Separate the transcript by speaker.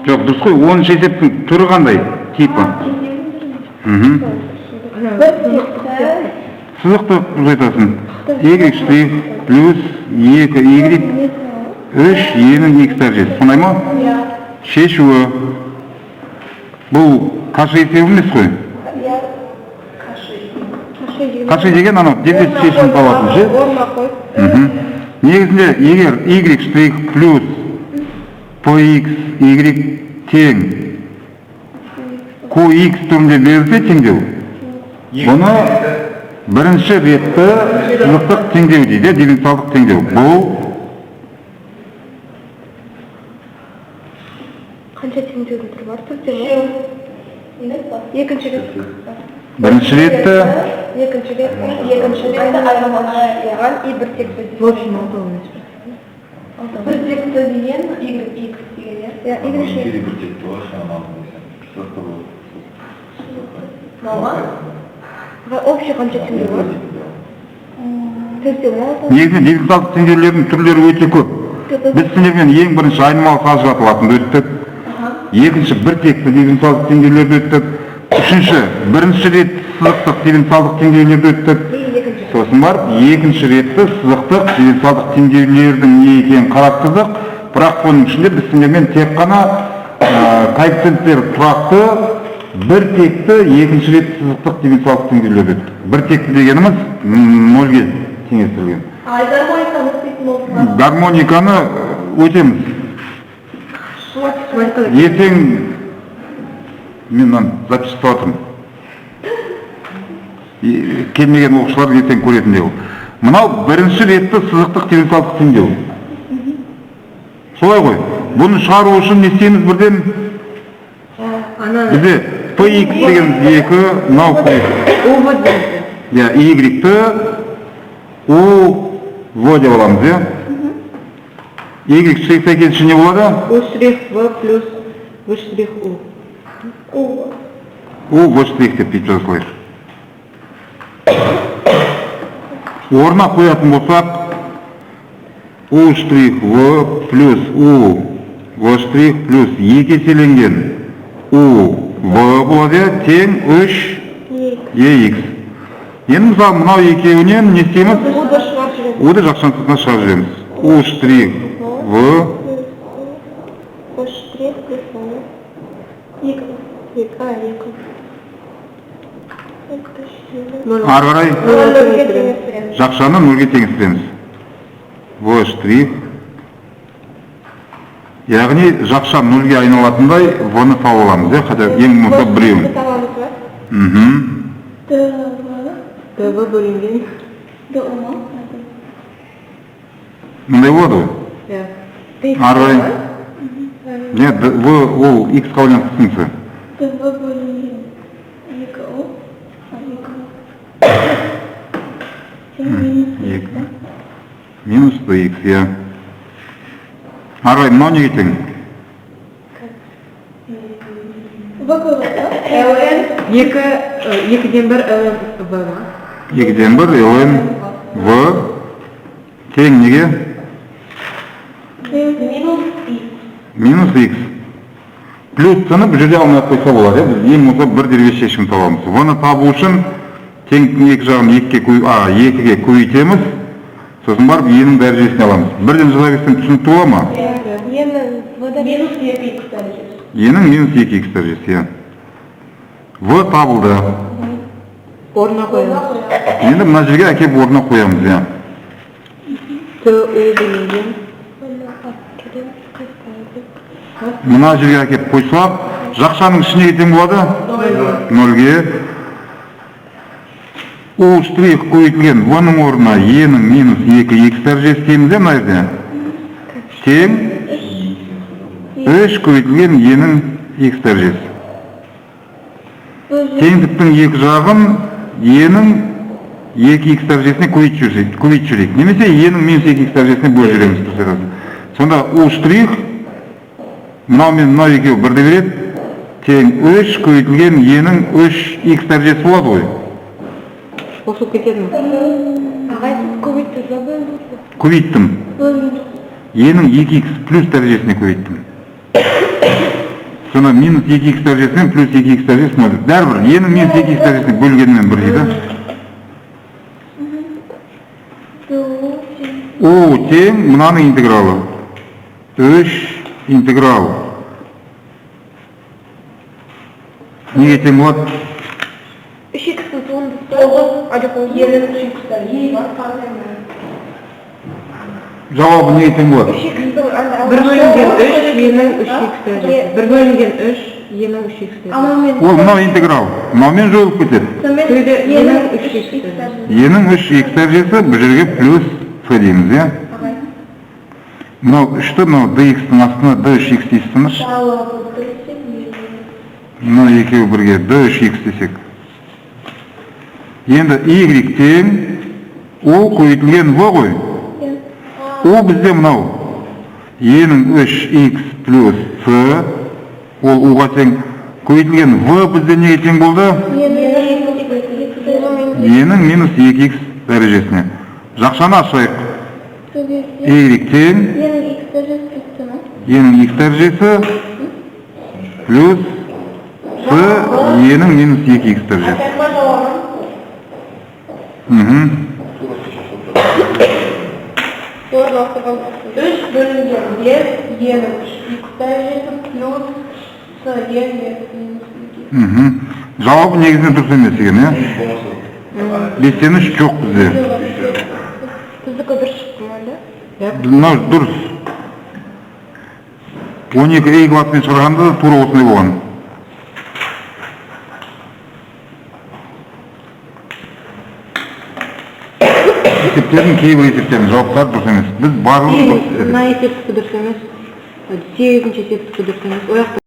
Speaker 1: Жоқ, дұрыс қой, 10 есептің түрі қандай? Типі. Сызықты ұзайтасын. Y штрих плюс 2 Y 3 E'нің X дәрежесі. Сондай ма? Шешуі. Бұл қашы есебі емес қой? Қашы деген анау дефис шешімін табатын ше? Негізінде егер Y штрих плюс PX Y тең QX түрінде берілсе теңдеу. Бұны бірінші ретті сызықтық теңдеу дейді, дифференциалдық теңдеу. Бұл
Speaker 2: қанша теңдеудің түрі бар? Екінші рет.
Speaker 1: бірінші ретті
Speaker 2: яғни и бір текті. В общем, бір текті деген YX деген. Общий қанша теңдеу бар?
Speaker 1: негізінде дифференциалдық теңдеулердің түрлері өте көп. Біз сіздермен ең бірінші айнымалы ажыратылатынды өттік. Екінші бір текті дифференциалдық теңдеулерді өттік. Үшінші бірінші рет сызықтық дифференциалдық теңдеулерді өттік. Сосын барып екінші ретті сызықтық дифференциалдық теңдеулердің не екенін қарастырдық. Бірақ бұның ішінде біз сіздермен тек қана коэффициенттер тұрақты бір текті екінші рет сызықтық дифференциалдық теңдеулерді өттік. Бір текті дегеніміз 0-ге теңестірілген. Гармониканы өтеміз. Ертең мен запись тұратым. Келмеген оқушылар ертең көретіндей ол. Мынау бірінші ретті сызықтық дифференциалдық теңдеу. Солай ғой. Бұны шығару үшін не істейміз бірден? Бізде PX деген 2, мынау PX. Y-ті U деп аламыз, е? Y штрих сәйкесінше не болады?
Speaker 2: U штрих V плюс V штрих U.
Speaker 1: U V штрих деп дейіп жазылайық. Орнына қоятын болсақ, U штрих V плюс U V штрих плюс 2 еселенген U V болады, тең 3 EX. Енді мысалы мынау екеуінен не істейміз? U-ды жақшаның сыртына шығарып жібереміз. U штрих V штрих плюс ары қарай жақшаны 0-ге теңестіреміз. V штрих. Яғни жақша 0-ге айналатындай V-ны тауып аламыз, хотя ең болмаса біреуін.
Speaker 2: ДВ бөлінген
Speaker 1: Мындай болады ғой? Ары қарай. Не, V ол X қабылдан тұсынсы.
Speaker 2: ДВ бөлінген 2
Speaker 1: минус DX, я. Ары қарай, мынау неге тең?
Speaker 2: Екіден бір В ма?
Speaker 1: Екіден бір ln V тең неге? Минус X. Плюс-тыны бұл жерде алмай қойса болады. Біз ең болса бір дербес шешім табамыз. Оны табу үшін теңдіктің екі жағын екіге көбейтеміз. Сосын барып E'нің дәрежесіне аламыз. Бірден жаза берсем түсінікті бола ма? E'нің минус 2x дәрежесі. V табылды.
Speaker 2: Орнына қоямыз.
Speaker 1: Енді мына жерге әкеп орнына қоямыз. Мына жерге әкеп қойсақ, жақшаның ішіне кетен болады? 0-ге. U штрих көйтілген V-ның орнына E'нің минус 2x дәрежесі дейміз, мына жерде? Тең 3 көйтілген E'нің x дәрежесі. Теңдіктің екі жағын E'нің 2x дәрежесіне көбейтіп жүрейік. Немесе E'нің минус 2x дәрежесіне бөліп жүреміз. Сонда U штрих, мынау мен мынау екеу бірді береді, тең 3 көбейтілген E'нің 3x дәрежесі болады ғой.
Speaker 2: Қосылып кетеді ме? Ағай, көбейттім.
Speaker 1: Көбейттім. E'nin 2x plus дәрежесіне көбейттім. Sonra минус 2x дәрежесімен плюс 2x дәрежесіне өтіп. Бәрібір E'nin минус 2x дәрежесіне бөлгенімен бір дейді. O тең мынаның интегралы. 3 интеграл. Неге тең болады?
Speaker 2: 3x'in туындысы 9, а жоқ, E'nin 3x'тер. E бар,
Speaker 1: Жауабы неге тең болады?
Speaker 3: 1 бөлінген 3, E'nin 3x дәрежесі. 1 бөлінген 3, E'nin 3x дәрежесі.
Speaker 1: Ол мынау интеграл. Мынаумен жойылып кетеді.
Speaker 3: E'nin 3x дәрежесі.
Speaker 1: E'nin 3x дәрежесі бұл жерге плюс f дейміз, иә? Мынау 3-ті, мынау dx-тің астына d3x дейсіңіз. Мынау екеуі бірге d3x десек. Енді y тең o көбейтілген v ғой. O бізде мынау E'nin 3x плюс f, ол uға тең. Көбейтілген v бізде неге тең болды? E'nin минус 2x дәрежесіне. Жақшаны ашайық. Y тең E'nin x дәрежесі плюс f E'nin минус 2x дәрежесі. Мхм.
Speaker 2: 3 бөлінген 5, E'nin 3x дәрежесі плюс с E'nin минус 2.
Speaker 1: Мхм. Жауабы негізінен дұрыс емес екен, иә? Бестен 3 жоқ бізде.
Speaker 2: Біздікі дұрыс шықты ма, да?
Speaker 1: Мынау дұрыс. 12 классымен шығарғанда да тура осындай болған. Есептердің кейбір есептердің жауаптары дұрыс емес. Біз барлығы дұрыс.
Speaker 3: Мына есептікі дұрыс емес. 8-ші есептікі дұрыс емес.